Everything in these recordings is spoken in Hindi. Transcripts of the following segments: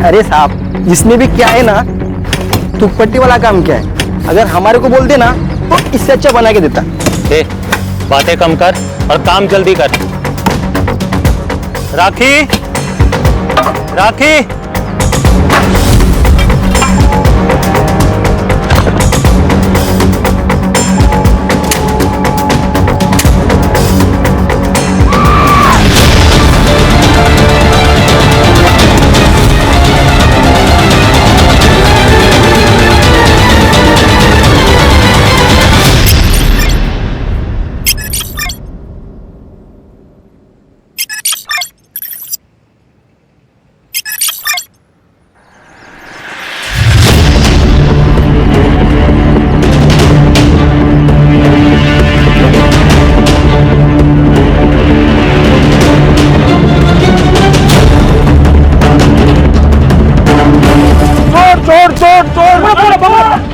अरे साहब, जिसने भी क्या है ना, तुकपट्टी वाला काम क्या है, अगर हमारे को बोल देना तो इससे अच्छा बना के देता। बातें कम कर और काम जल्दी कर। राखी, राखी,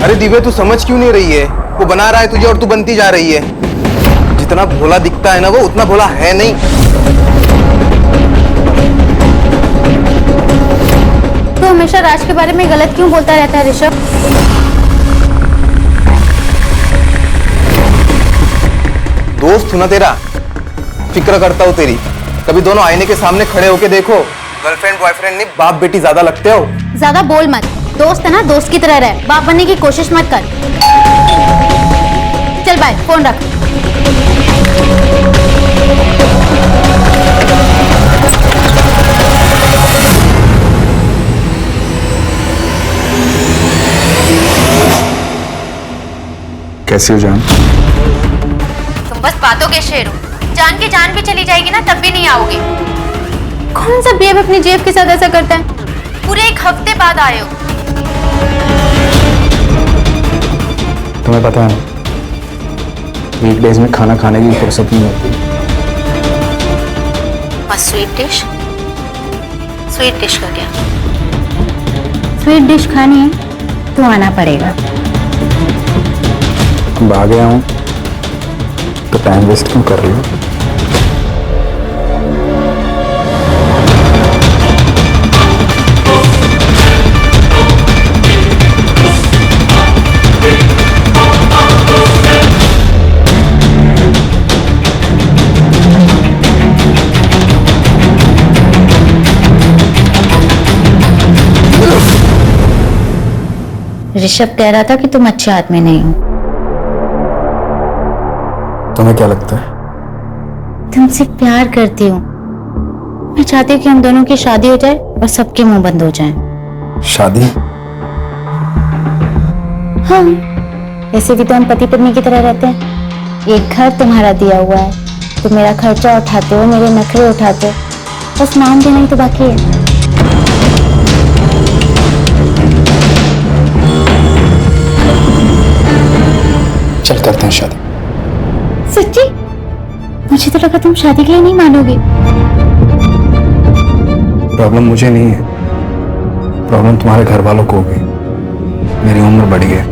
अरे दिव्या, तू समझ क्यों नहीं रही है? वो बना रहा है तुझे और तू बनती जा रही है। जितना भोला दिखता है ना, वो उतना भोला है नहीं। तो हमेशा राज के बारे में गलत क्यों बोलता रहता है ऋषभ? दोस्त हूं ना तेरा, फिक्र करता हूँ तेरी। कभी दोनों आईने के सामने खड़े होके देखो। गर्लफ्रेंड बॉयफ्रेंड नहीं, बाप बेटी ज्यादा लगते हो। ज्यादा बोल मत। दोस्त है ना, दोस्त की तरह रहे, बाप बनने की कोशिश मत कर। चल बाय, फोन रख। कैसी हो जान? तुम बस बातों के शेर हो। जान के जान भी चली जाएगी ना, तब भी नहीं आओगे। कौन सा बेब अपनी जेब के साथ ऐसा करता है? पूरे एक हफ्ते बाद आए हो। तुम्हें पता है, वीकडेज में खाना खाने की फुर्सत नहीं होती। और स्वीट डिश? स्वीट डिश का क्या? स्वीट डिश खानी है तो आना पड़ेगा। अब आ गया हूं तो टाइम वेस्ट क्यों कर रही हो? ऋषभ कह रहा था कि तुम अच्छे आदमी नहीं हो। तुम्हें क्या लगता है? तुमसे प्यार करती हूँ। मैं चाहती हूँ कि हम दोनों की शादी हो जाए और सबके मुंह बंद हो जाएं। शादी? हाँ, ऐसे भी तो हम पति पत्नी की तरह रहते हैं। एक घर तुम्हारा दिया हुआ है, तुम मेरा खर्चा उठाते हो, मेरे नखरे उठाते हो, बस नाम देना ही तो बाकी है। चल करते हैं शादी। सच्ची? मुझे तो लगा तुम शादी के लिए नहीं मानोगे। प्रॉब्लम मुझे नहीं है, प्रॉब्लम तुम्हारे घर वालों को होगी। मेरी उम्र बढ़ी है,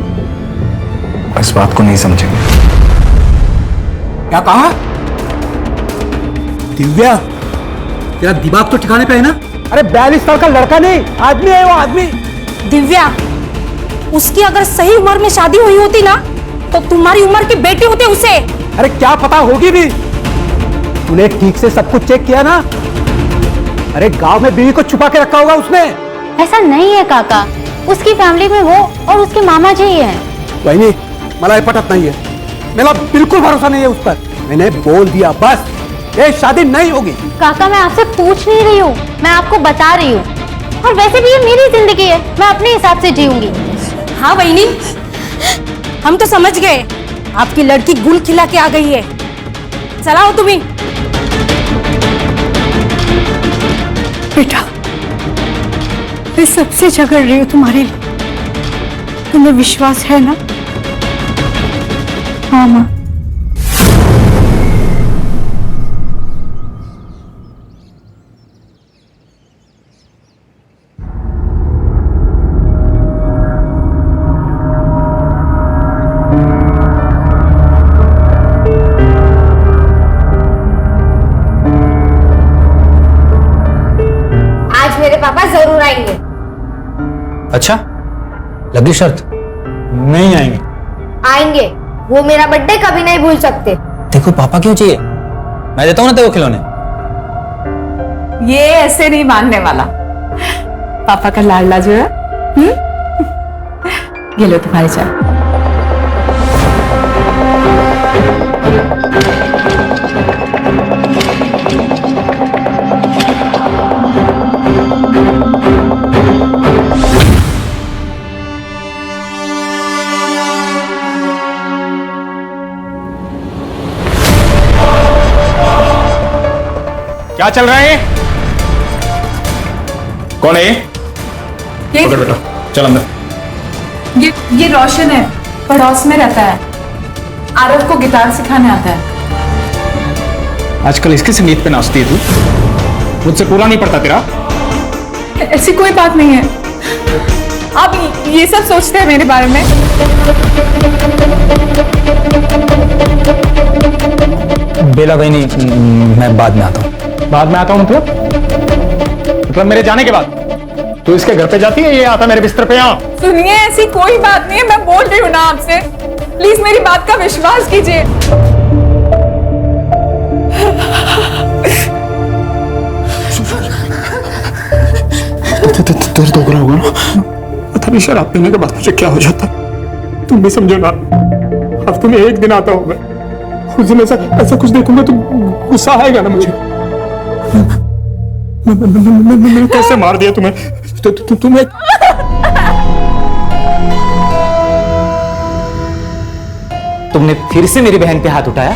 इस बात को नहीं समझेंगे। क्या कहा? दिव्या, तेरा दिमाग तो ठिकाने पे है ना? अरे 42 साल का लड़का नहीं, आदमी है वो, आदमी। दिव्या, उसकी अगर सही उम्र में शादी हुई होती ना, तो तुम्हारी उम्र की बेटी होती उसे। अरे क्या पता होगी भी। तूने ठीक से सब कुछ चेक किया ना? अरे गांव में बीवी को छुपा के रखा होगा उसने। ऐसा नहीं है काका, उसकी फैमिली में वो और उसके मामा जी ही हैं। वही मला ये पटत नहीं है, मेरा बिल्कुल भरोसा नहीं है उस पर। मैंने बोल दिया बस, ये शादी नहीं होगी। काका मैं आपसे पूछ नहीं रही हूँ, मैं आपको बता रही हूँ। और वैसे भी ये मेरी जिंदगी है, मैं अपने हिसाब से जीऊंगी। हाँ बहनी, हम तो समझ गए आपकी लड़की गुल खिला के आ गई है। चलाओ तुम्ही। बेटा, मैं सबसे झगड़ रही हूँ तुम्हारे लिए, तुम्हें विश्वास है ना? हाँ माँ। आज मेरे पापा जरूर आएंगे। अच्छा, लगी शर्त? नहीं आएंगे। आएंगे, वो मेरा बर्थडे कभी नहीं भूल सकते। देखो पापा क्यों चाहिए, मैं देता हूँ ना तेरे को खिलौने। ये ऐसे नहीं मानने वाला। पापा का लाडला जो है। ये लो तुम्हारी चाय। क्या चल रहा है? कौन है? ये बेटा चल अंदर। ये रोशन है, पड़ोस में रहता है। आरव को गिटार सिखाने आता है। आजकल इसके संगीत पे नाचती है तू? मुझसे पूरा नहीं पड़ता तेरा? ऐसी कोई बात नहीं है, आप ये सब सोचते हैं मेरे बारे में। बेला भाई नहीं, मैं बाद में आता हूँ। बाद में आता हूँ मतलब मेरे जाने के बाद? तू इसके घर पे जाती है, ये आता मेरे बिस्तर पे यहाँ? सुनिए, ऐसी कोई बात नहीं है, मैं बोल रही हूँ ना आपसे। प्लीज मेरी बात का विश्वास कीजिए। तेरे तो होगा ना, पता नहीं शराब पीने के बाद मुझे क्या हो जाता, तुम भी समझो ना। हफ्ते में एक दिन आता हूँ मैं, उस दिन ऐसा कुछ देखूंगा तो गुस्सा आएगा ना मुझे। मैंने कैसे मार दिया तुम्हें? तुम्हें तुमने फिर से मेरी बहन पे हाथ उठाया?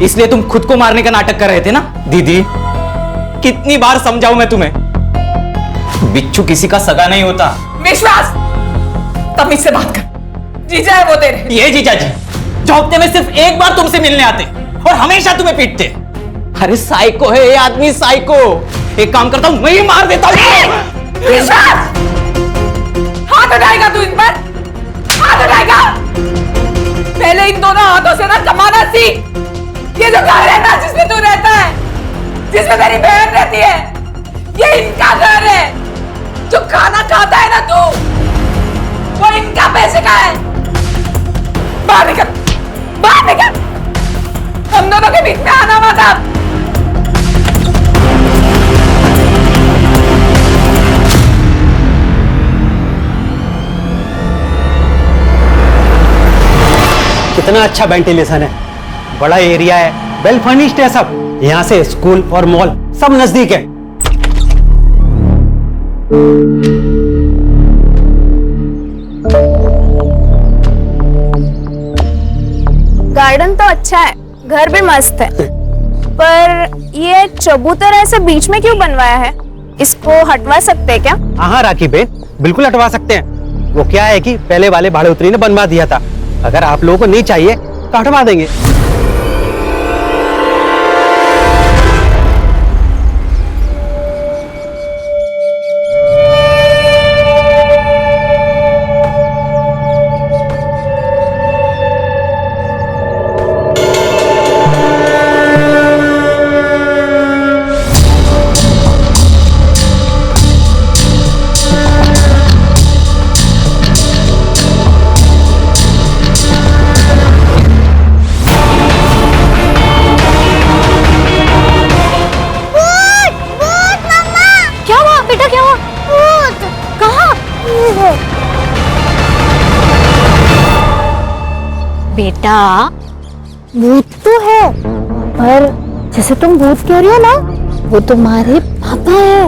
इसलिए तुम खुद को मारने का नाटक कर रहे थे ना? दीदी, कितनी बार समझाऊं मैं तुम्हें, बिच्छू किसी का सगा नहीं होता। विश्वास, तमीज से बात कर। जीजा है वो तेरे। ये जीजा जी जो हफ्ते में सिर्फ एक बार तुमसे मिलने आते और हमेशा तुम्हें पीटते। अरे साइको है ये आदमी, साइको। एक काम करता हूं, मैं ही मार देता हूं। विश्वास, हाथ उठाएगा तू इन पर? हाथ उठाएगा? पहले इन दोनों हाथों से ना कमाना सीख। ये जो घर है ना जिसमें तू रहता है, जिसमें तेरी बहन रहती है, ये इनका घर है। जो खाना खाता है ना तू, वो इनका पैसे का है। बाहर निकल, बाहर निकल। हम दोनों के बीच में आना मत अब। कितना अच्छा वेंटिलेशन है, बड़ा एरिया है, वेल फर्निश्ड है सब। यहाँ से स्कूल और मॉल सब नजदीक है। गार्डन तो अच्छा है, घर भी मस्त है, पर ये चबूतरा ऐसे बीच में क्यों बनवाया है? इसको हटवा सकते हैं क्या? हाँ राखी बेन, बिल्कुल हटवा सकते हैं। वो क्या है कि पहले वाले भाड़े उतरी ने बनवा दिया था, अगर आप लोगों को नहीं चाहिए तो हटवा देंगे। बेटा, भूत तो है, पर जैसे तुम भूत कह रही हो ना, वो तुम्हारे पापा है।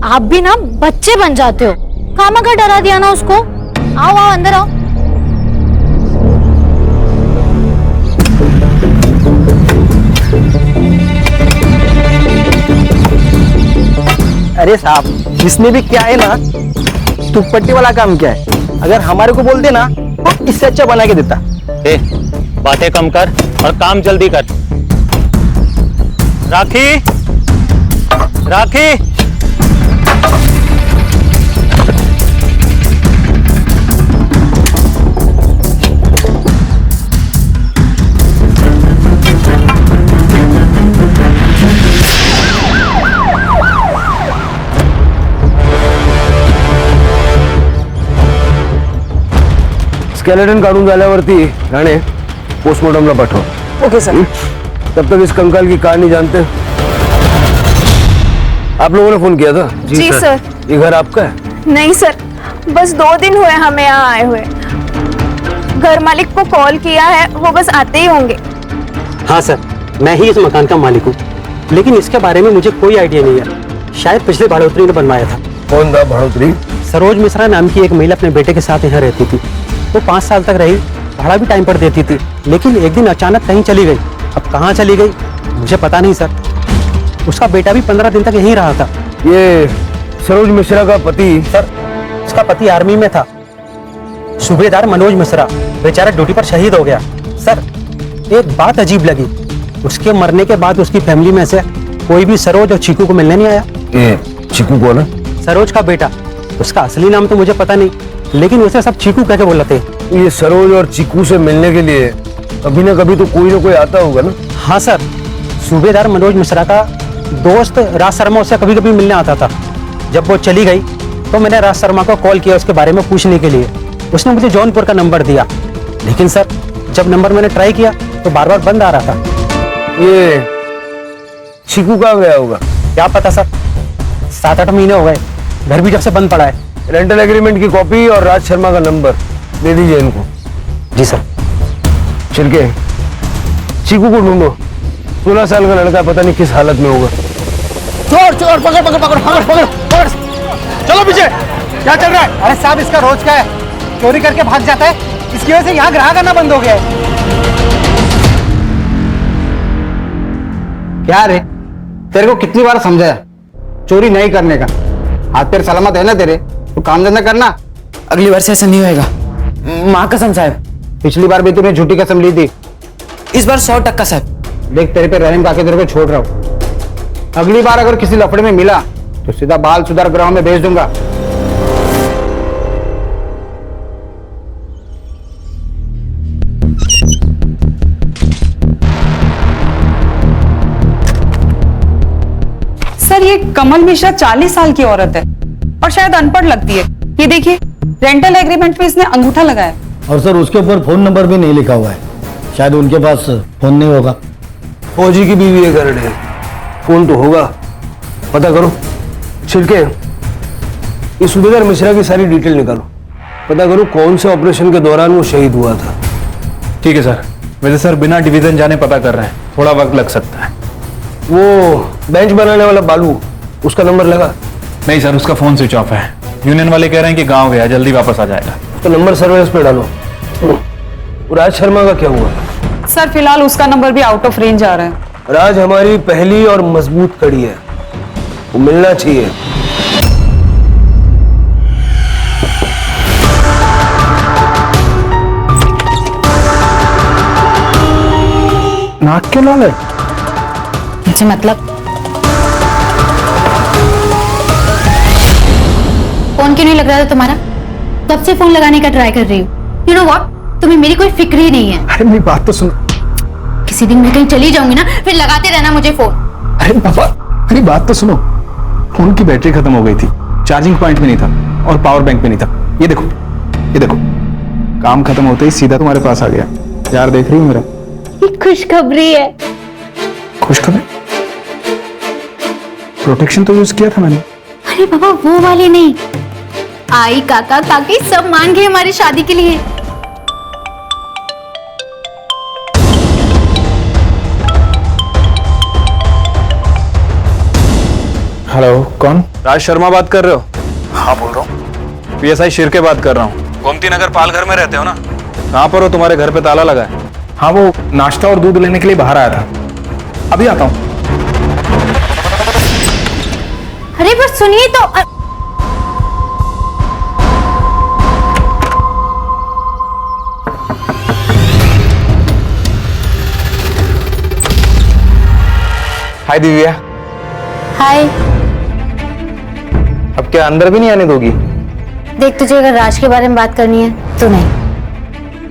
आप भी ना बच्चे बन जाते हो, खामखा डरा दिया ना उसको। आओ आओ अंदर आओ। अरे साहब, जिसने भी क्या है ना, दुपट्टे वाला काम क्या है, अगर हमारे को बोल देना तो इससे अच्छा बना के देता। ए, बातें कम कर और काम जल्दी कर। राखी, राखी, स्केलेटन काढून झाल्यावरती राणे पोस्टमॉर्टमला पाठव। Okay sir. तब तक इस कंकाल की कहानी जानते हैं। आप लोगों ने फोन किया था? जी सर। ये घर आपका है? नहीं सर, बस 2 दिन हुए हमें यहाँ आए हुए। घर मालिक को कॉल किया है, वो बस आते ही होंगे। हाँ सर, मैं ही इस मकान का मालिक हूँ, लेकिन इसके बारे में मुझे कोई आइडिया नहीं है। शायद पिछले भाड़ोत्री ने बनवाया था। कौन था भाड़ोत्री? सरोज मिश्रा नाम की एक महिला अपने बेटे के साथ यहाँ रहती थी। वो 5 साल तक रही, भाड़ा भी टाइम पर देती थी, लेकिन एक दिन अचानक कहीं चली गई। अब कहाँ चली गई मुझे पता नहीं सर। उसका बेटा भी 15 दिन तक यहीं रहा था। ये सरोज मिश्रा का पति? सर, उसका पति आर्मी में था, सूबेदार मनोज मिश्रा। बेचारा ड्यूटी पर शहीद हो गया। सर, एक बात अजीब लगी, उसके मरने के बाद उसकी फैमिली में से कोई भी सरोज और चीकू को मिलने नहीं आया। ये चीकू कौन है? सरोज का बेटा। उसका असली नाम तो मुझे पता नहीं, लेकिन उसे सब चीकू कह के बुलाते हैं। ये सरोज और चीकू से मिलने के लिए कभी ना कभी तो कोई ना कोई आता होगा ना? हाँ सर, सूबेदार मनोज मिश्रा का दोस्त राज शर्मा उससे कभी कभी मिलने आता था। जब वो चली गई तो मैंने राज शर्मा को कॉल किया उसके बारे में पूछने के लिए। उसने मुझे जौनपुर का नंबर दिया, लेकिन सर जब नंबर मैंने ट्राई किया तो बार बार बंद आ रहा था। ये चीकू कहाँ गया होगा? क्या पता सर, 7-8 महीने हो गए, घर भी जब से बंद पड़ा है। रेंटल एग्रीमेंट की कॉपी और राज शर्मा का नंबर दे दीजिए इनको। जी सर। छिलके, चीकू को ढूंढो। 16 साल का लड़का, पता नहीं किस हालत में होगा। चोर चोर, पकड़ पकड़ पकड़ पकड़ पकड़ पकड़। चलो पीछे, क्या चल रहा है? अरे साहब, इसका रोज का है, चोरी करके भाग जाता है, इसकी वजह से यहाँ ग्राहक आना बंद हो गया है। क्या रे, तेरे को कितनी बार समझाया चोरी नहीं करने का? हाथ पैर सलामत है ना तेरे, तो काम धंधा करना। अगली बार से ऐसा नहीं होएगा, माँ कसम साहब। पिछली बार भी तूने झूठी कसम ली थी, इस बार 100% साहब। देख तेरे पे रहम करके तेरे को छोड़ रहा हूँ। अगली बार अगर किसी लफड़े में मिला तो सीधा बाल सुधार गृह में भेज दूंगा। सर, ये कमल मिश्रा 40 साल की औरत है और शायद अनपढ़ लगती है। ये देखिए, रेंटल एग्रीमेंट में इसने अंगूठा लगाया। और सर उसके ऊपर फोन नंबर भी नहीं लिखा हुआ है, शायद उनके पास फोन नहीं होगा। फौजी की बीवी है घर में, फोन तो होगा, पता करो। छिलके, ये सूबेदार मिश्रा की सारी डिटेल निकालो, पता करो कौन से ऑपरेशन के दौरान वो शहीद हुआ था। ठीक है सर। वैसे सर बिना डिवीजन जाने पता कर रहे हैं, थोड़ा वक्त लग सकता है। वो बेंच बनाने वाला बालू, उसका नंबर लगा? नहीं सर, उसका फोन स्विच ऑफ है। यूनियन वाले कह रहे हैं कि गांव गया, जल्दी वापस आ जाएगा। तो नंबर सर्वेलेंस पे डालो। राज शर्मा का क्या हुआ? सर, फिलहाल उसका नंबर भी आउट ऑफ रेंज आ रहा है। राज हमारी पहली और मजबूत कड़ी है, वो मिलना चाहिए। नाक क्यों लाल है? मुझे मतलब फोन क्यों नहीं लग रहा था तुम्हारा? कब से फोन लगाने का ट्राई कर रही हूँ। यू नो व्हाट, तुम्हें मेरी कोई फिक्र ही नहीं है। अरे मेरी बात तो सुनो। किसी दिन मैं कहीं चली जाऊंगी ना, फिर लगाते रहना मुझे फोन। अरे पापा, मेरी बात तो सुनो। फोन की बैटरी खत्म हो गई थी, चार्जिंग पॉइंट में नहीं था और पावर बैंक में नहीं था। ये देखो, ये देखो, काम खत्म होते ही सीधा तुम्हारे पास आ गया। यार देख रही हो मेरा? ये खुशखबरी है। खुशखबरी? प्रोटेक्शन तो यूज किया था मैंने। अरे बाबा, वो वाले नहीं। आई काका काकी सब मान गए हमारी शादी के लिए। हेलो, कौन? राज शर्मा बात कर रहे हो? हाँ बोल रहा हूँ। PSI शिरके बात कर रहा हूँ। गोमती नगर पालघर में रहते हो ना? कहाँ पर हो? तुम्हारे घर पे ताला लगा है। हाँ, वो नाश्ता और दूध लेने के लिए बाहर आया था, अभी आता हूँ। अरे बस सुनिए तो। हाय हाय दिव्या। हाय। अब क्या अंदर भी नहीं आने दोगी? देख, तुझे अगर राज के बारे में बात करनी है तो नहीं।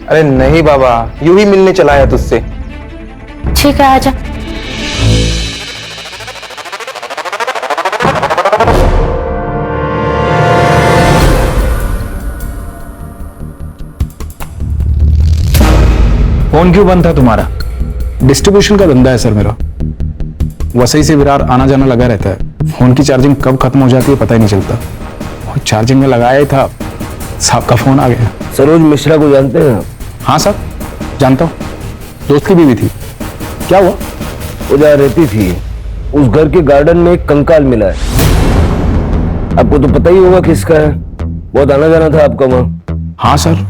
अरे नहीं बाबा, यूं ही मिलने चला आया तुझसे। ठीक है, आजा। फोन क्यों बंद था तुम्हारा? डिस्ट्रीब्यूशन का धंधा है सर मेरा। वसई से विरार आना जाना लगा रहता है। फोन की चार्जिंग कब खत्म हो जाती है पता ही नहीं चलता। और चार्जिंग में लगाया ही था, साहब का फोन आ गया। सरोज मिश्रा को जानते हैं? हाँ सर, जानता हूँ। दोस्त की बीवी थी। क्या हुआ? वो जहाँ रहती थी उस घर के गार्डन में एक कंकाल मिला है। आपको तो पता ही होगा किसका है। बहुत आना जाना था आपका वहाँ। हाँ सर,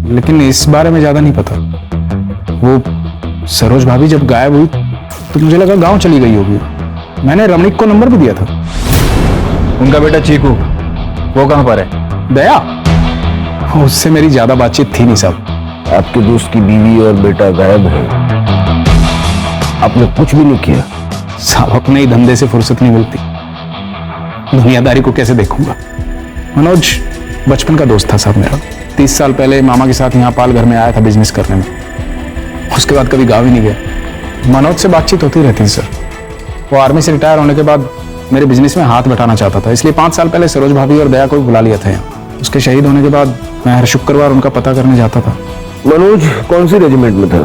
लेकिन इस बारे में ज्यादा नहीं पता। वो सरोज भाभी जब गायब हुई तो मुझे लगा गांव चली गई होगी। मैंने रमणीक को नंबर भी दिया था। उनका बेटा चीकू, वो कहाँ पर है? दया, उससे मेरी ज्यादा बातचीत थी नहीं साहब। आपके दोस्त की बीवी और बेटा गायब है, आपने कुछ भी नहीं किया? साहब, अपने ही धंधे से फुर्सत नहीं मिलती, दुनियादारी को कैसे देखूंगा। मनोज बचपन का दोस्त था साहब मेरा। 30 साल पहले मामा के साथ यहाँ पाल घर में आया था बिजनेस करने में। उसके बाद कभी गाँव ही नहीं गया। मनोज से बातचीत होती रहती थी सर। वो आर्मी से रिटायर होने के बाद मेरे बिजनेस में हाथ बटाना चाहता था, इसलिए 5 साल पहले सरोज भाभी और दया को भी बुला लिया था यहाँ। उसके शहीद होने के बाद मैं हर शुक्रवार उनका पता करने जाता था। मनोज कौन सी रेजिमेंट में था?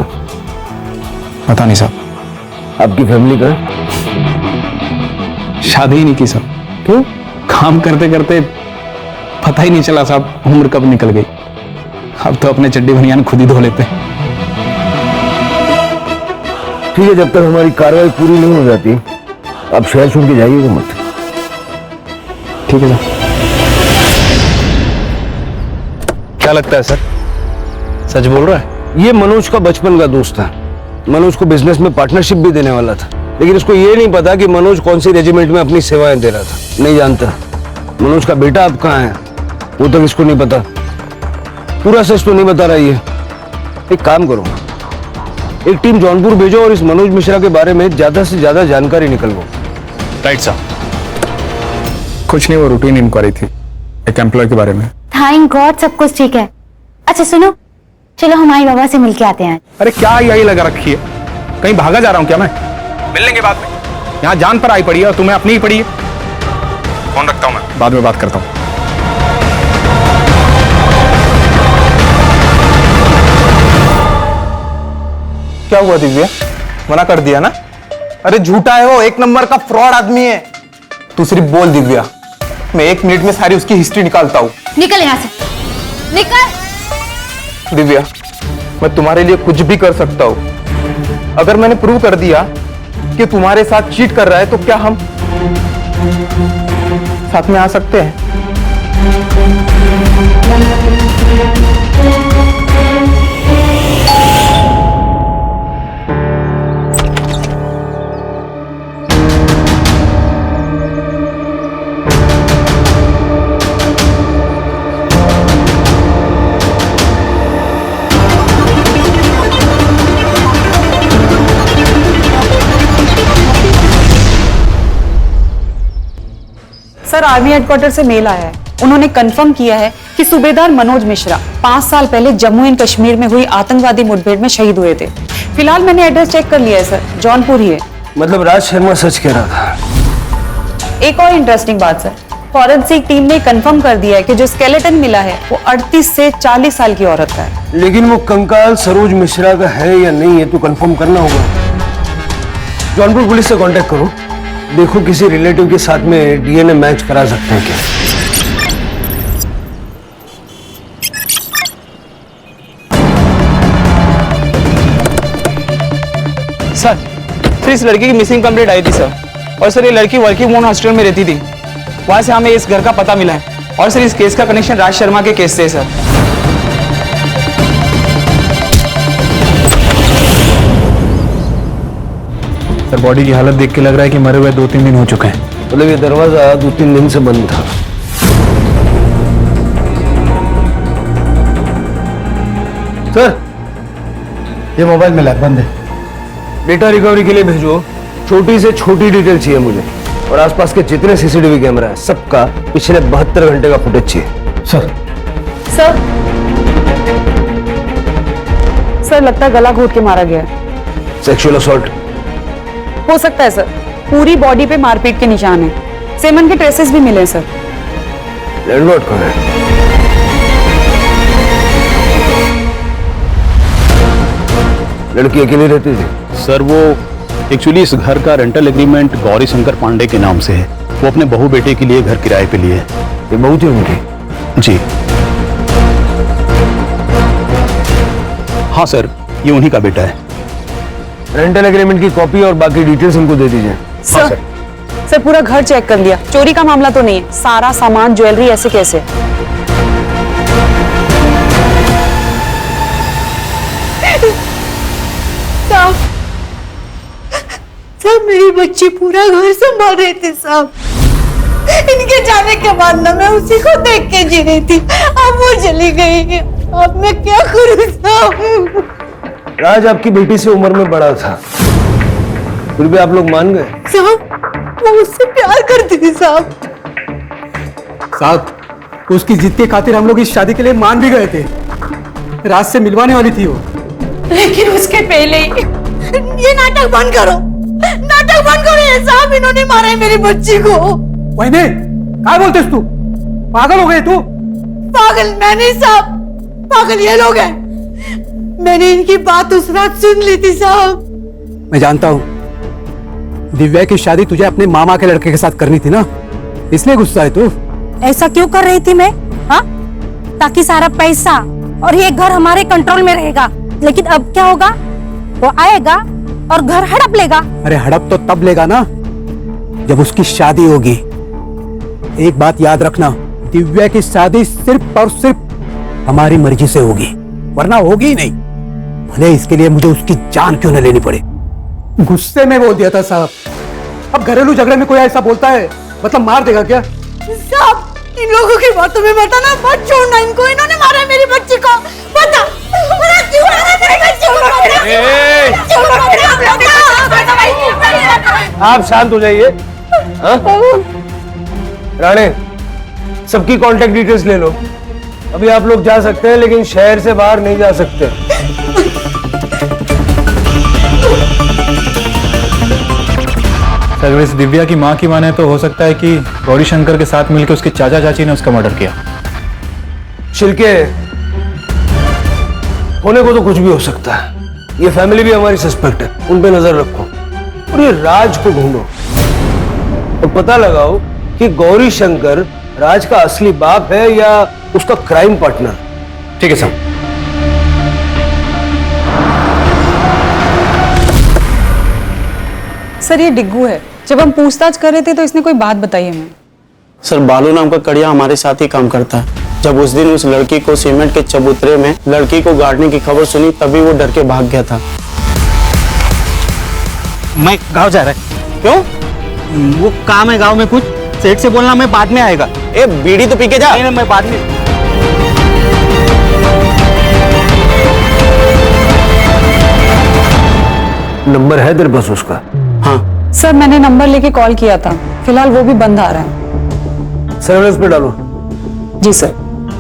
पता नहीं साहब। आपकी फैमिली का? शादी ही नहीं की साहब। क्यों? काम करते करते पता ही नहीं चला साहब, उम्र कब निकल गई। अब तो अपने चड्डी बनियान खुद ही धो लेते हैं। ठीक है, जब तक हमारी कार्रवाई पूरी नहीं हो जाती आप शहर छोड़ के जाइएगा मत। ठीक है सर। क्या लगता है सर, सच बोल रहा है? ये मनोज का बचपन का दोस्त था। मनोज को बिजनेस में पार्टनरशिप भी देने वाला था, लेकिन उसको ये नहीं पता कि मनोज कौन सी रेजिमेंट में अपनी सेवाएं दे रहा था। नहीं जानता। मनोज का बेटा अब कहाँ है वो तक इसको नहीं पता। पूरा सच तो नहीं बता रहा ये। एक काम करो, एक टीम जौनपुर भेजो और इस मनोज मिश्रा के बारे में ज्यादा से ज्यादा जानकारी निकलवाओ। Right sir. कुछ नहीं, वो रूटीन इंक्वायरी थी एक एम्प्लॉय के बारे में। थैंक गॉड सब कुछ ठीक है। अच्छा सुनो, चलो हमारी बाबा से मिलके आते हैं। अरे क्या यही लगा रखी है? कहीं भागा जा रहा हूँ क्या मैं? मिल लेंगे बाद में। यहाँ जान पर आई पड़ी है और तुम्हें अपनी ही पड़ी है। फोन रखता हूँ मैं, बाद में बात करता हूँ। क्या हुआ दिव्या, मना कर दिया ना? अरे झूठा है वो, एक नंबर का फ्रॉड आदमी है। तू सिर्फ बोल दिव्या, मैं 1 मिनट में सारी उसकी हिस्ट्री निकालता हूँ। निकल यहाँ से, निकल। दिव्या, मैं तुम्हारे लिए कुछ भी कर सकता हूँ। अगर मैंने प्रूव कर दिया कि तुम्हारे साथ चीट कर रहा है तो क्या हम साथ में आ सकते हैं? सर, आर्मी हेडक्वार्टर से मेल आया है। उन्होंने कंफर्म किया है कि सूबेदार मनोज मिश्रा 5 साल पहले जम्मू एंड कश्मीर में हुई आतंकवादी मुठभेड़ में शहीद हुए थे। फिलहाल मैंने एड्रेस चेक कर लिया है सर, जौनपुर ही है। मतलब राज शर्मा सच कह रहा था। एक और इंटरेस्टिंग बात सर, फॉरेंसिक टीम ने कंफर्म कर दिया है कि जो स्केलेटन मिला है वो 38 से 40 साल की औरत का है। लेकिन वो कंकाल सरोज मिश्रा का है या नहीं है तो कंफर्म करना होगा। जौनपुर पुलिस से कांटेक्ट करो, देखो किसी रिलेटिव के साथ में डीएनए मैच करा सकते हैं क्या। सर इस लड़की की मिसिंग कंप्लेंट आई थी सर, और सर ये लड़की वर्किंग वुमन हॉस्टल में रहती थी। वहां से हमें इस घर का पता मिला है, और सर इस केस का कनेक्शन राज शर्मा के केस से है सर। सर बॉडी की हालत देख के लग रहा है कि मरे हुए 2-3 दिन हो चुके हैं। मतलब ये दरवाजा 2-3 दिन से बंद था। सर, ये मोबाइल मिला है, बंद है। डेटा रिकवरी के लिए भेजो छोटी से छोटी डिटेल चाहिए मुझे, और आसपास के जितने सीसीटीवी कैमरा है सबका पिछले 72 घंटे का फुटेज चाहिए। सर सर लगता है गला घोट के मारा गया है। सेक्सुअल असॉल्ट हो सकता है सर, पूरी बॉडी पे मारपीट के निशान है, सेमन के ट्रेसेस भी मिले हैं सर। लैंडलॉर्ड कहाँ है? लड़की अकेली रहती थी? सर वो एक्चुअली इस घर का रेंटल एग्रीमेंट गौरी शंकर पांडे के नाम से है। वो अपने बहू बेटे के लिए घर किराए पे लिए है। ये बहू थी उनकी? जी हाँ सर, ये उन्हीं का बेटा है। रेंटल एग्रीमेंट की कॉपी और बाकी डिटेल्स इनको दे दीजिए। सर सर पूरा घर चेक कर लिया, चोरी का मामला तो नहीं है, सारा सामान ज्वेलरी ऐसे कैसे? साहब मेरी बच्ची पूरा घर संभाल रहे थे साहब। इनके जाने के बाद ना मैं उसी को देख के जी रही थी, अब वो चली गई। अब मैं क्या करूं साहब? राज आपकी बेटी से उम्र में बड़ा था, फिर भी आप लोग मान गए? साहब वो उससे प्यार करती थी साहब। साहब उसकी जिद के खातिर हम लोग इस शादी के लिए मान भी गए थे। राज से मिलवाने वाली थी वो, लेकिन उसके पहले ही ये नाटक बंद करो, नाटक बंद करो। ये साहब इन्होंने मारा है मेरी बच्ची को। वहीने क्या बोलते तू? पागल हो गए तू? पागल मैं नहीं साहब, पागल ये लोग हैं। मैंने इनकी बात उस रात सुन ली थी साहब। मैं जानता हूँ दिव्या की शादी तुझे अपने मामा के लड़के के साथ करनी थी ना, इसलिए गुस्सा है तू। ऐसा क्यों कर रही थी मैं? हाँ, ताकि सारा पैसा और ये घर हमारे कंट्रोल में रहेगा। लेकिन अब क्या होगा? वो आएगा और घर हड़प लेगा। अरे हड़प तो तब लेगा ना जब उसकी शादी होगी। एक बात याद रखना, दिव्या की शादी सिर्फ और सिर्फ हमारी मर्जी से होगी, वरना होगी ही नहीं, भले इसके लिए मुझे उसकी जान क्यों न लेनी पड़े। गुस्से में बोल दिया था साहब। अब घरेलू झगड़े में कोई ऐसा बोलता है मतलब मार देगा क्या? साहब इन लोगों की बातों में बताना मत, छोड़ना इनको। इन्होंने मारा है मेरी बच्ची को, बता क्यों मारा मेरी बच्ची को? आप शांत हो जाइए। राणे सबकी कांटेक्ट डिटेल्स ले लो। अभी आप लोग जा सकते हैं, लेकिन शहर से बाहर नहीं जा सकते। सर इस दिव्या की माँ की माने तो हो सकता है कि गौरी शंकर के साथ मिलकर उसके चाचा चाची ने उसका मर्डर किया। छिलके होने को तो कुछ भी हो सकता है, ये फैमिली भी हमारी सस्पेक्ट है, उन पे नजर रखो और ये राज को ढूंढो और पता लगाओ कि गौरी शंकर राज का असली बाप है या उसका क्राइम पार्टनर। ठीक है सर। सर ये डिग्गू है, जब हम पूछताछ कर रहे थे तो इसने कोई बात बताई हमें। सर बालू नाम का कड़िया हमारे साथ ही काम करता है। जब उस दिन उस लड़की को सीमेंट के चबूतरे में लड़की को गाड़ने की खबर सुनी, तभी वो डर के भाग गया था। मैं गाँव जा रहा है। क्यों? वो काम है गाँव में कुछ, सेठ से बोलना मैं बाद में आएगा। ए बीड़ी तो पी के जा। नहीं मैं बाद में। नंबर है तेरे पास उसका? हाँ सर मैंने नंबर लेके कॉल किया था, फिलहाल वो भी बंद आ रहा है। सर्विलेंस पे डालो। जी सर।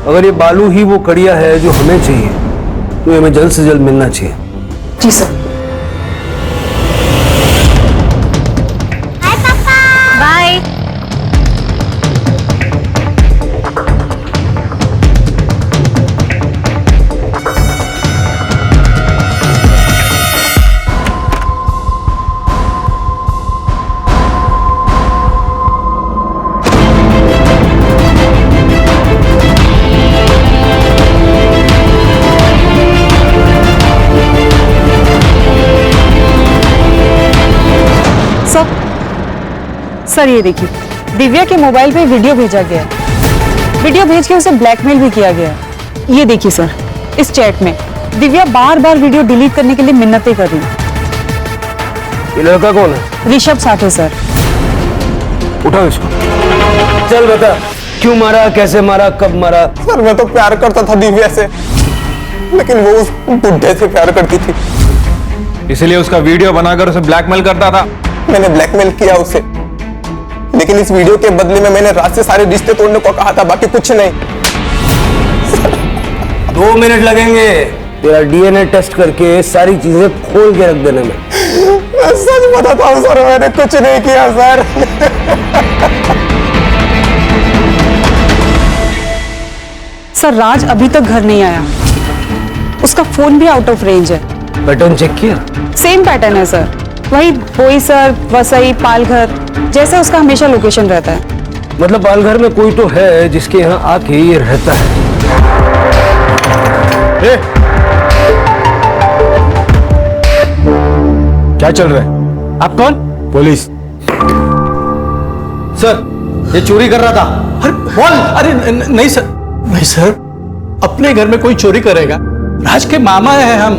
अगर ये बालू ही वो कड़िया है जो हमें चाहिए तो ये हमें जल्द से जल्द मिलना चाहिए। जी सर। बाय। सर ये देखिए, दिव्या के मोबाइल पे वीडियो भेजा गया है। वीडियो भेज के उसे ब्लैकमेल भी किया गया है। ये देखिए सर, इस चैट में दिव्या बार बार वीडियो डिलीट करने के लिए मिन्नतें कर रही है। ये लड़का कौन है? ऋषभ साठे सर। उठाओ इसको। चल बता, क्यों मारा, कैसे मारा, कब मारा? सर मैं तो प्यार करता था दिव्या से, लेकिन वो उस बुड्ढे से प्यार करती थी, इसलिए उसका वीडियो बनाकर उसे ब्लैकमेल करता था। मैंने ब्लैकमेल किया उसे, लेकिन इस वीडियो के बदले में मैंने राज से सारे रिश्ते तोड़ने को कहा था, बाकी कुछ नहीं। 2 मिनट लगेंगे तेरा डीएनए टेस्ट करके सारी चीजें खोल के रख देने में। मैं सच बताता हूँ सर, मैंने कुछ नहीं किया सर। सर राज अभी तक घर नहीं आया, उसका फोन भी आउट ऑफ रेंज है। पैटर्न चेक किया? सेम पैटर्न है सर, वही बोईसर, वसई, पालघर जैसा उसका हमेशा लोकेशन रहता है। मतलब पालघर में कोई तो है जिसके यहाँ आके ये रहता है। क्या चल रहा है? आप कौन? पुलिस। सर ये चोरी कर रहा था। अरे बोल। अरे नहीं सर, नहीं सर, अपने घर में कोई चोरी करेगा? राज के मामा है हम,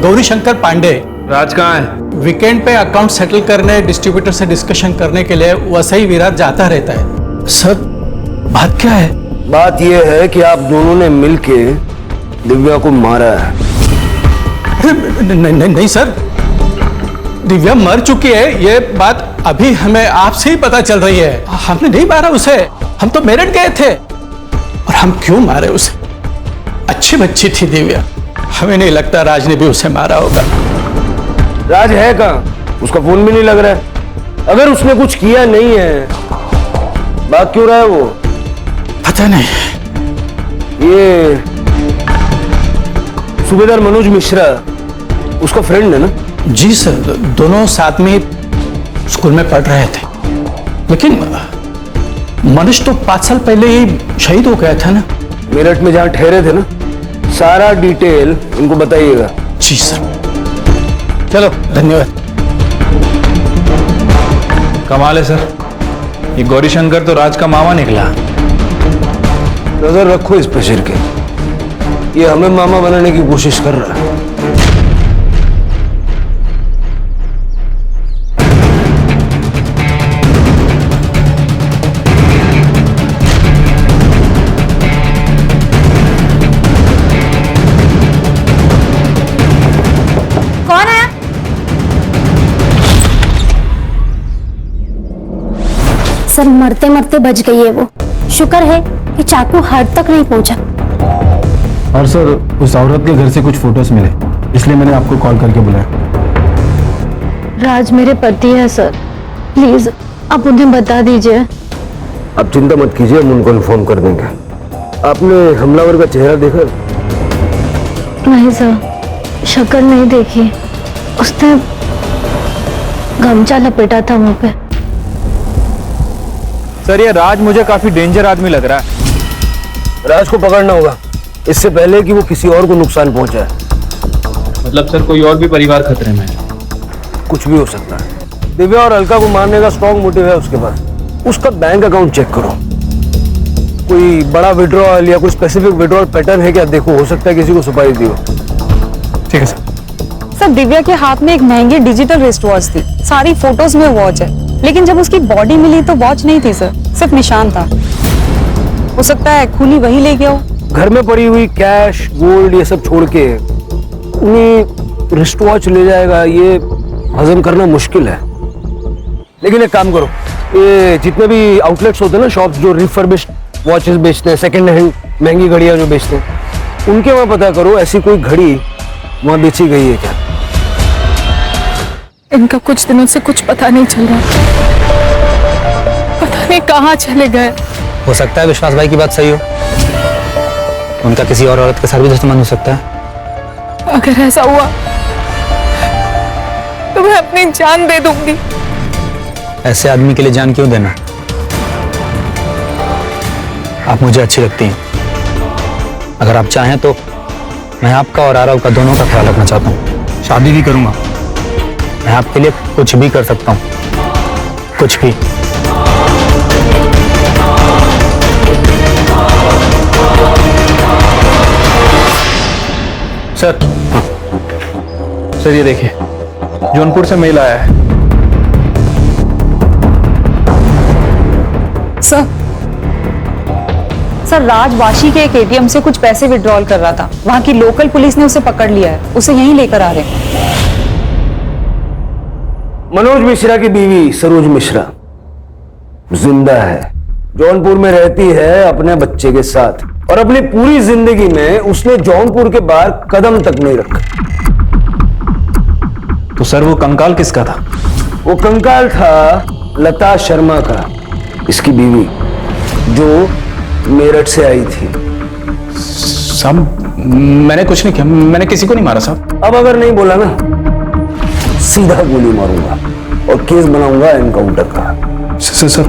गौरी शंकर पांडे। राज कहाँ है? वीकेंड पे अकाउंट सेटल करने, डिस्ट्रीब्यूटर से डिस्कशन करने के लिए वसई विराट जाता रहता है। सर बात क्या है? बात ये है कि आप दोनों ने मिलके दिव्या को मारा है। नहीं सर, दिव्या मर चुकी है, ये बात अभी हमें आपसे ही पता चल रही है। हमने नहीं मारा उसे, हम तो मेरठ गए थे। और हम क्यों मारे उसे? अच्छी बच्ची थी दिव्या, हमें नहीं लगता राज ने भी उसे मारा होगा। राज है कहाँ? उसका फोन भी नहीं लग रहा है। अगर उसने कुछ किया नहीं है, बात क्यों रहा है वो? पता नहीं। ये सूबेदार मनोज मिश्रा उसका फ्रेंड है ना? जी सर, दोनों साथ में स्कूल में पढ़ रहे थे, लेकिन मनुष्य तो 5 साल पहले ही शहीद हो गया था ना। मेरठ में जहां ठहरे थे ना, सारा डिटेल उनको बताइएगा। जी सर, चलो धन्यवाद। कमाल है सर, ये गौरी शंकर तो राज का मामा निकला। नजर रखो इस पे सिर के, ये हमें मामा बनाने की कोशिश कर रहा है। कौन है? सर मरते मरते बच गई है वो। शुक्र है कि चाकू हार्ट तक नहीं पहुंचा। और सर उस औरत के घर से कुछ फोटोज मिले, इसलिए मैंने आपको कॉल करके बुलाया। राज मेरे पति है सर, प्लीज आप उन्हें बता दीजिए। आप चिंता मत कीजिए, हम उनको इन्फॉर्म कर देंगे। आपने हमलावर का चेहरा देखा? नहीं सर, शक्ल नहीं देखी। उसने गमछा लपेटा था मुंह पे। सर ये राज मुझे काफी डेंजर आदमी लग रहा है। राज को पकड़ना होगा इससे पहले कि वो किसी और को नुकसान पहुंचाए। मतलब सर कोई और भी परिवार खतरे में है? कुछ भी हो सकता है। दिव्या और अलका को मारने का स्ट्रॉन्ग मोटिव है उसके पास। उसका बैंक अकाउंट चेक करो, कोई बड़ा विड्रॉल या कोई स्पेसिफिक विड्रॉल पैटर्न है क्या देखो, हो सकता है किसी को सुपारी दी हो। ठीक है सर। सर दिव्या के हाथ में एक महंगी डिजिटल रिस्ट वॉच थी, सारी फोटोज में वॉच है, लेकिन जब उसकी बॉडी मिली तो वॉच नहीं थी सर, सिर्फ निशान था। हो सकता है खूनी वही ले गया हो। घर में पड़ी हुई कैश गोल्ड ये सब छोड़ के उन्हें रिस्ट वॉच ले जाएगा, ये हजम करना मुश्किल है। लेकिन एक काम करो, ये जितने भी आउटलेट्स होते हैं ना, शॉप्स जो रिफर्बिश्ड वॉचेस बेचते हैं, सेकंड हैंड महंगी घड़ियां जो बेचते हैं, उनके वहां पता करो ऐसी कोई घड़ी वहां बेची गई है क्या। इनका कुछ दिनों से कुछ पता नहीं चल रहा, पता नहीं कहाँ चले गए। हो सकता है विश्वास भाई की बात सही हो, उनका किसी और औरत के साथ भी दुश्मन हो सकता है। अगर ऐसा हुआ तो मैं अपनी जान दे दूंगी। ऐसे आदमी के लिए जान क्यों देना? आप मुझे अच्छी लगती हैं, अगर आप चाहें तो मैं आपका और आरव का दोनों का ख्याल रखना चाहता हूँ। शादी भी करूंगा। मैं आपके लिए कुछ भी कर सकता हूँ, कुछ भी। सर सर ये देखिए, जौनपुर से मेल आया है। सर राज वाशी के एक एटीएम से कुछ पैसे विड्रॉल कर रहा था, वहां की लोकल पुलिस ने उसे पकड़ लिया है, उसे यहीं लेकर आ रहे हैं। मनोज मिश्रा की बीवी सरोज मिश्रा जिंदा है, जौनपुर में रहती है अपने बच्चे के साथ, और अपनी पूरी जिंदगी में उसने जौनपुर के बाहर कदम तक नहीं रखा। तो सर वो कंकाल किसका था? वो कंकाल था लता शर्मा का, इसकी बीवी, जो मेरठ से आई थी। साहब मैंने कुछ नहीं किया, मैंने किसी को नहीं मारा साहब। अब अगर नहीं बोला ना, सीधा गोली मारूंगा और केस बनाऊंगा एनकाउंटर का। सर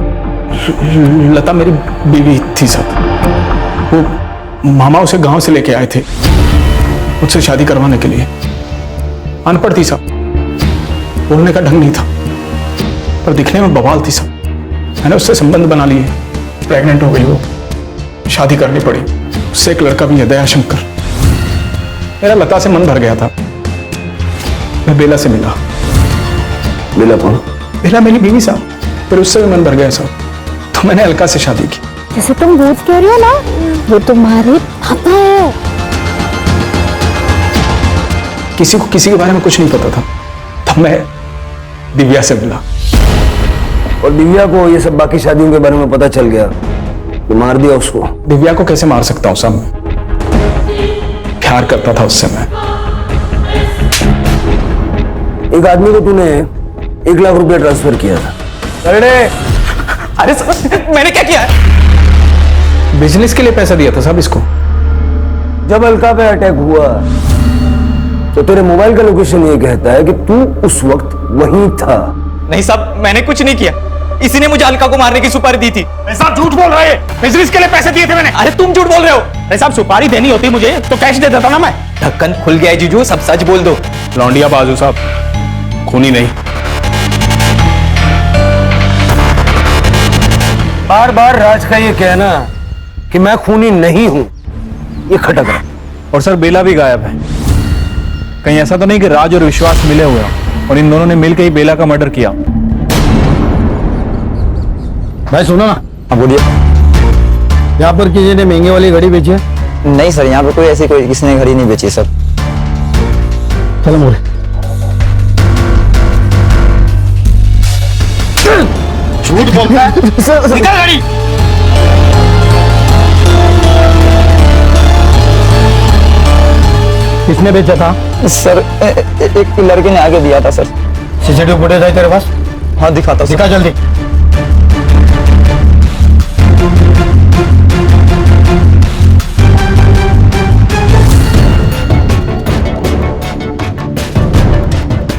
लता मेरी बीवी थी साहब। वो मामा उसे गांव से लेके आए थे मुझसे शादी करवाने के लिए। अनपढ़ थी साहब, बोलने का ढंग नहीं था, पर दिखने में बवाल थी साहब। मैंने उससे संबंध बना लिए, प्रेग्नेंट हो गई, वो शादी करनी पड़ी। उससे एक लड़का भी है, दयाशंकर। मेरा लता से मन भर गया था। मैं बेला से मिला। बेला कौन? बेला मेरी बीवी साहब, फिर उससे भी मन भर गया साहब, तो मैंने अलका से शादी की। जैसे तुम रोज कह रही हो ना, वो तुम्हारे पापा है। किसी को किसी के बारे में कुछ नहीं पता था, तब मैं दिव्या से मिला। और दिव्या को ये सब बाकी शादियों के बारे में पता चल गया तो मार दिया उसको। दिव्या को कैसे मार सकता हूं साहब? मैं प्यार करता था उससे। मैं एक आदमी को तूने 1 लाख रुपया ट्रांसफर किया था। अरे सर मैंने क्या किया? बिजनेस के लिए पैसा दिया था साहब इसको। जब अलका पे अटैक हुआ तो तेरे मोबाइल का लोकेशन ये कहता है कि तू उस वक्त वहीं था। नहीं साहब, मैंने कुछ नहीं किया। इसी ने मुझे अलका को मारने की सुपारी दी थी। साहब झूठ बोल रहे हैं, बिजनेस के लिए पैसे दिए थे मैंने। अरे तुम झूठ बोल रहे हो। अरे साहब सुपारी देनी होती मुझे तो कैश दे देता ना मैं। ढक्कन खुल गया है जीजू, सब सच बोल दो। लौंडिया बाजू साहब, खूनी नहीं। बार बार राज का ये कहना कि मैं खूनी नहीं हूं, ये खटक रहा। और सर बेला भी गायब है। कहीं ऐसा तो नहीं कि राज और विश्वास मिले हुए हैं और इन दोनों ने मिलकर ही बेला का मर्डर किया? भाई सुनो ना। हाँ बोलिए। यहाँ पर किसी ने महंगे वाली घड़ी बेची है? नहीं सर, यहाँ पे किसी ने घड़ी नहीं बेची सर। चलो मोरे। झूठ बोलता है। निकल गाड़ी। किसने बेचा था? सर एक लड़के ने आगे दिया था सर। सीसीटीवी फुटेज है तेरे पास? हाँ दिखाता हूँ। दिखा जल्दी।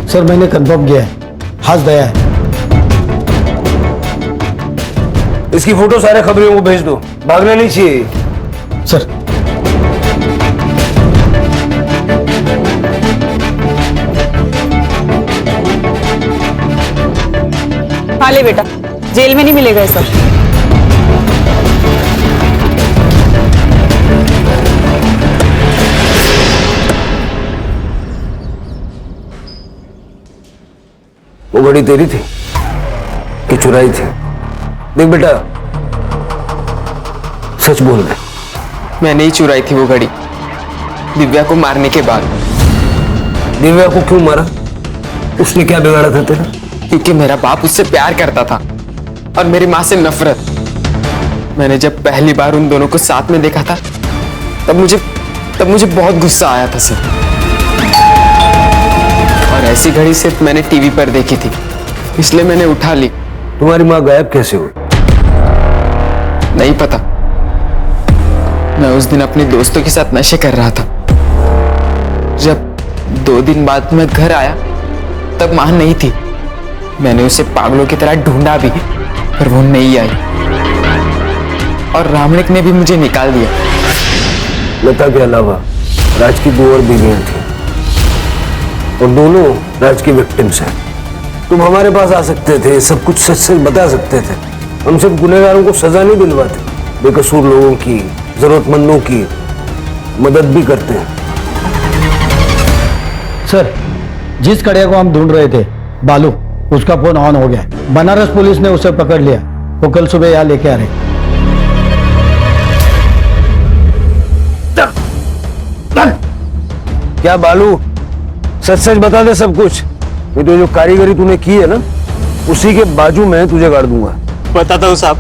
सर मैंने कंफर्म किया है, हाथ दया है। इसकी फोटो सारे खबरियों को भेज दो, भागना नहीं चाहिए। सर हाँ ले बेटा, जेल में नहीं मिलेगा ये सब। वो घड़ी तेरी थी कि चुराई थी? देख बेटा, सच बोल रहे। मैं नहीं चुराई थी वो घड़ी, दिव्या को मारने के बाद। दिव्या को क्यों मारा? उसने क्या बिगाड़ा था तेरा? क्योंकि मेरा बाप उससे प्यार करता था और मेरी माँ से नफरत। मैंने जब पहली बार उन दोनों को साथ में देखा था तब मुझे बहुत गुस्सा आया था सर। और ऐसी घड़ी सिर्फ मैंने टीवी पर देखी थी, इसलिए मैंने उठा ली। तुम्हारी माँ गायब कैसे हुई? नहीं पता। मैं उस दिन अपने दोस्तों के साथ नशे कर रहा था। जब 2 दिन बाद मैं घर आया तब मां नहीं थी। मैंने उसे पागलों की तरह ढूंढा भी, पर वो नहीं आई और रामनिक ने भी मुझे निकाल दिया। लता के अलावा राज की 2 और बीवियां थी और दोनों राज की विक्टिम्स हैं। तुम हमारे पास आ सकते थे, सब कुछ सच सच बता सकते थे। हम सब गुनहगारों को सजा नहीं दिलवाते, बेकसूर लोगों की, जरूरतमंदों की मदद भी करते हैं। सर, जिस कड़िया को हम ढूंढ रहे थे, बालू, उसका फोन ऑन हो गया। बनारस पुलिस ने उसे पकड़ लिया। वो कल सुबह यहाँ लेके आ रहे। क्या बालू, सच सच बता दे सब कुछ, ये तो जो कारीगरी तूने की है ना, उसी के बाजू में तुझे गाड़ दूंगा। बताता हूँ साहब,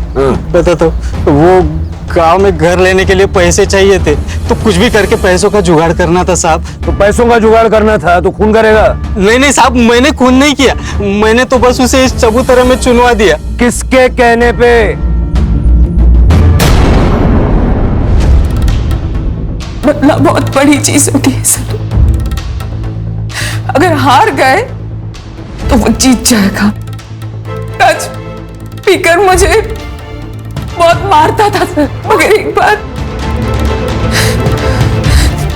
बताता हूँ। वो गांव में घर लेने के लिए पैसे चाहिए थे, तो कुछ भी करके पैसों का जुगाड़ करना था साहब। तो पैसों का जुगाड़ करना था तो खून करेगा? नहीं नहीं साहब, मैंने खून नहीं किया, मैंने तो बस उसे इस चबूतरे में चुनवा दिया। किसके कहने पे? बदला बहुत बड़ी चीज होती है सर। अगर हार गए तो वो जीत जाएगा। आज पीकर मुझे बहुत मारता था सर, मगर एक बार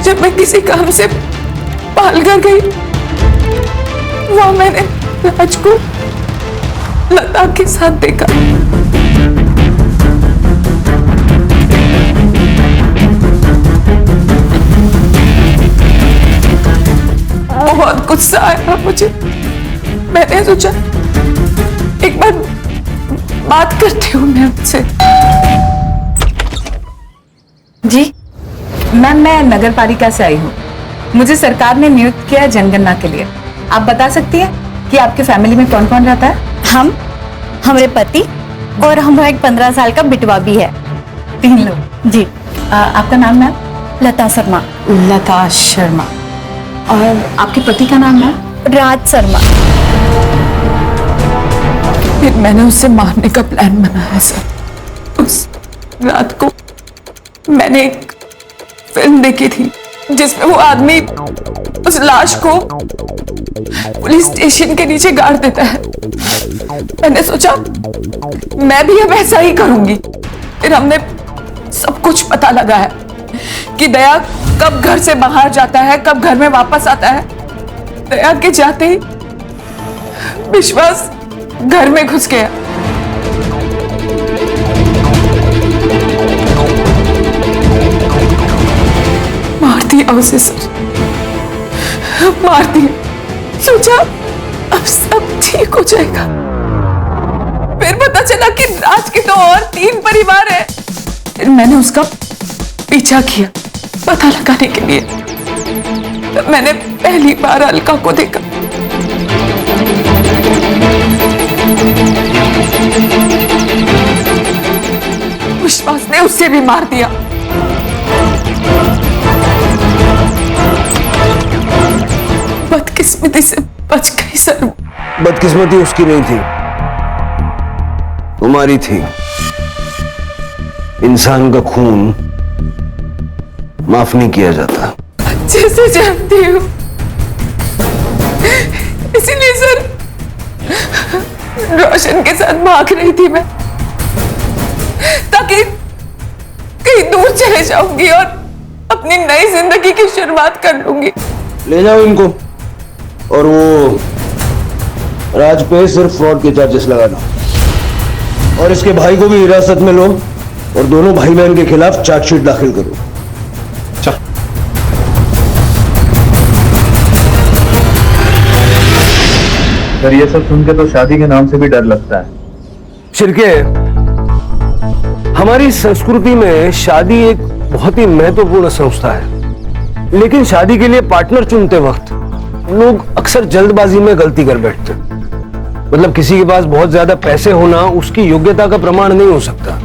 जब मैं किसी काम से पालघर गई, वहां मैंने राज को लता के साथ देखा। बहुत गुस्सा आया मुझे। मैंने सोचा एक बार बात करती हूँ मैं उनसे। जी मैम, मैं नगर पालिका से आई हूँ। मुझे सरकार ने नियुक्त किया है जनगणना के लिए। आप बता सकती हैं कि आपके फैमिली में कौन कौन रहता है? हम, हमारे पति और हमारा एक 15 साल का बिटवा भी है। 3 लोग। जी। आपका नाम मैम? लता शर्मा। लता शर्मा। और आपके पति का नाम है? राज शर्मा। फिर मैंने उसे मारने का प्लान बनाया सर। उस रात को मैंने एक फिल्म देखी थी जिसमें वो आदमी उस लाश को पुलिस स्टेशन के नीचे गाड़ देता है। मैंने सोचा मैं भी अब ऐसा ही करूंगी। फिर हमने सब कुछ पता लगाया कि दया कब घर से बाहर जाता है, कब घर में वापस आता है। दया के जाते ही विश्वास घर में घुस गया। मार दिया उसे सर, मार दिया। सोचा अब सब ठीक हो जाएगा। फिर पता चला कि राज के तो और 3 परिवार है। फिर मैंने उसका पीछा किया पता लगाने के लिए। तब मैंने पहली बार अलका को देखा। विश्वास ने उसे भी मार दिया। बदकिस्मती से बच गई सर। बदकिस्मती उसकी नहीं थी, तुम्हारी थी। इंसान का खून माफ नहीं किया जाता। अच्छे से जानती हूँ, इसीलिए सर रोशन के साथ भाग रही थी मैं, ताकि कहीं दूर चले जाऊंगी और अपनी नई जिंदगी की शुरुआत कर लूंगी। ले जाओ इनको, और वो राज पे सिर्फ फ्रॉड के चार्जेस लगाना, और इसके भाई को भी हिरासत में लो और दोनों भाई बहन के खिलाफ चार्जशीट दाखिल करो। चल। सर ये सब सुन के तो शादी के नाम से भी डर लगता है। शिरके, हमारी संस्कृति में शादी एक बहुत ही महत्वपूर्ण संस्था है, लेकिन शादी के लिए पार्टनर चुनते वक्त लोग अक्सर जल्दबाजी में गलती कर बैठते। मतलब किसी के पास बहुत ज्यादा पैसे होना उसकी योग्यता का प्रमाण नहीं हो सकता।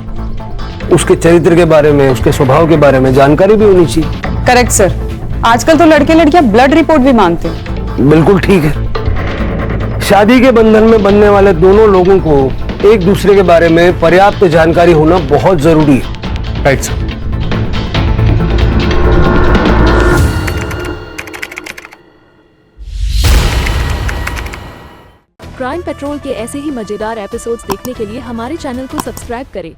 उसके चरित्र के बारे में, उसके स्वभाव के बारे में जानकारी भी होनी चाहिए। Correct sir. आजकल तो लड़के लड़कियां ब्लड रिपोर्ट भी मांगते हैं। बिल्कुल ठीक है। शादी के बंधन में बनने वाले दोनों लोगों को एक दूसरे के बारे में पर्याप्त जानकारी होना बहुत जरूरी है। Right sir. क्राइम पेट्रोल के ऐसे ही मजेदार एपिसोड्स देखने के लिए हमारे चैनल को सब्सक्राइब करें